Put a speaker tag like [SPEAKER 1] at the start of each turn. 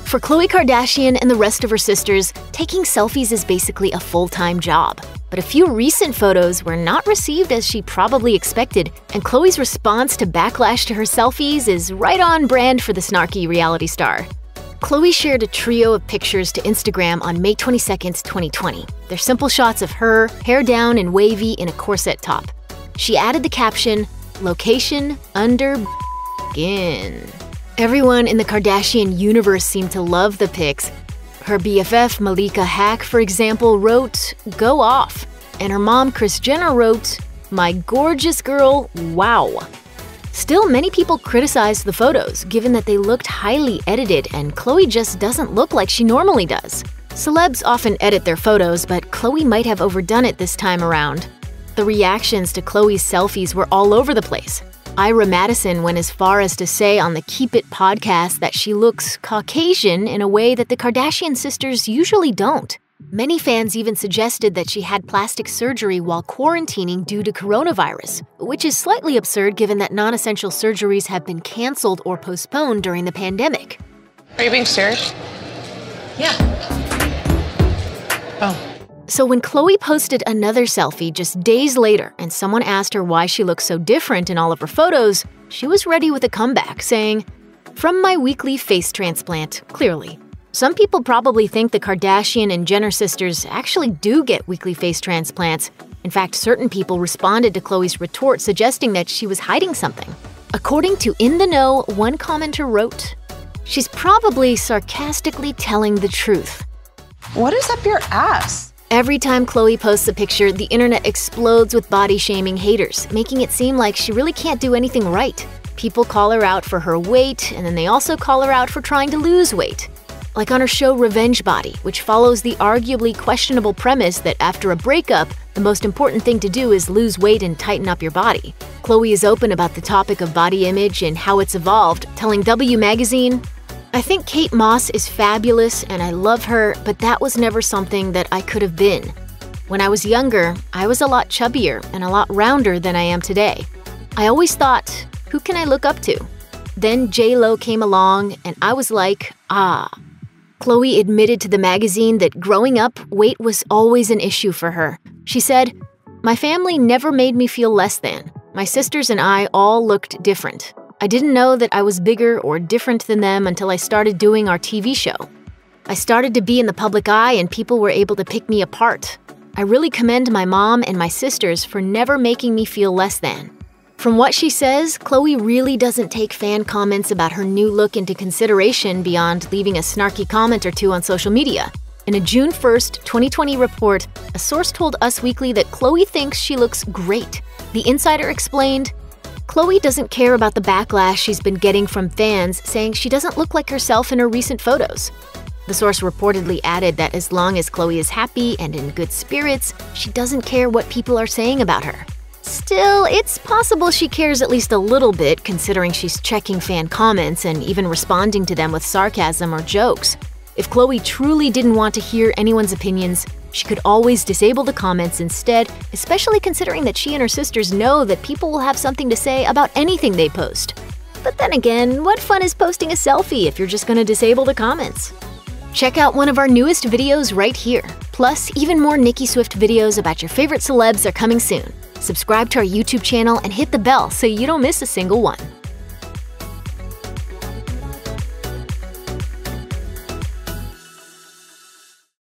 [SPEAKER 1] For Khloe Kardashian and the rest of her sisters, taking selfies is basically a full-time job. But a few recent photos were not received as she probably expected, and Khloe's response to backlash to her selfies is right on brand for the snarky reality star. Khloe shared a trio of pictures to Instagram on May 22, 2020. They're simple shots of her, hair down and wavy in a corset top. She added the caption, "Location under skin." Everyone in the Kardashian universe seemed to love the pics. Her BFF Malika Hack, for example, wrote, "Go off." And her mom Kris Jenner wrote, "My gorgeous girl, wow." Still, many people criticized the photos, given that they looked highly edited and Khloe just doesn't look like she normally does. Celebs often edit their photos, but Khloe might have overdone it this time around. The reactions to Khloe's selfies were all over the place. Ira Madison went as far as to say on the Keep It podcast that she looks Caucasian in a way that the Kardashian sisters usually don't. Many fans even suggested that she had plastic surgery while quarantining due to coronavirus, which is slightly absurd given that non-essential surgeries have been canceled or postponed during the pandemic.
[SPEAKER 2] Are you being serious? Yeah. Oh.
[SPEAKER 1] So when Khloe posted another selfie just days later and someone asked her why she looked so different in all of her photos, she was ready with a comeback, saying, "From my weekly face transplant, clearly." Some people probably think the Kardashian and Jenner sisters actually do get weekly face transplants. In fact, certain people responded to Khloe's retort suggesting that she was hiding something. According to In the Know, one commenter wrote, "She's probably sarcastically telling the truth."
[SPEAKER 2] What is up your ass?
[SPEAKER 1] Every time Khloe posts a picture, the internet explodes with body-shaming haters, making it seem like she really can't do anything right. People call her out for her weight, and then they also call her out for trying to lose weight. Like on her show Revenge Body, which follows the arguably questionable premise that after a breakup, the most important thing to do is lose weight and tighten up your body. Khloe is open about the topic of body image and how it's evolved, telling W Magazine, "I think Kate Moss is fabulous and I love her, but that was never something that I could have been. When I was younger, I was a lot chubbier and a lot rounder than I am today. I always thought, who can I look up to? Then J-Lo came along and I was like, ah." Khloe admitted to the magazine that growing up, weight was always an issue for her. She said, "My family never made me feel less than. My sisters and I all looked different. I didn't know that I was bigger or different than them until I started doing our TV show. I started to be in the public eye and people were able to pick me apart. I really commend my mom and my sisters for never making me feel less than." From what she says, Khloe really doesn't take fan comments about her new look into consideration beyond leaving a snarky comment or two on social media. In a June 1st, 2020 report, a source told Us Weekly that Khloe thinks she looks great. The insider explained, "Khloe doesn't care about the backlash she's been getting from fans saying she doesn't look like herself in her recent photos." The source reportedly added that as long as Khloe is happy and in good spirits, she doesn't care what people are saying about her. Still, it's possible she cares at least a little bit considering she's checking fan comments and even responding to them with sarcasm or jokes. If Khloe truly didn't want to hear anyone's opinions, she could always disable the comments instead, especially considering that she and her sisters know that people will have something to say about anything they post. But then again, what fun is posting a selfie if you're just gonna disable the comments? Check out one of our newest videos right here. Plus, even more Nicki Swift videos about your favorite celebs are coming soon. Subscribe to our YouTube channel and hit the bell so you don't miss a single one.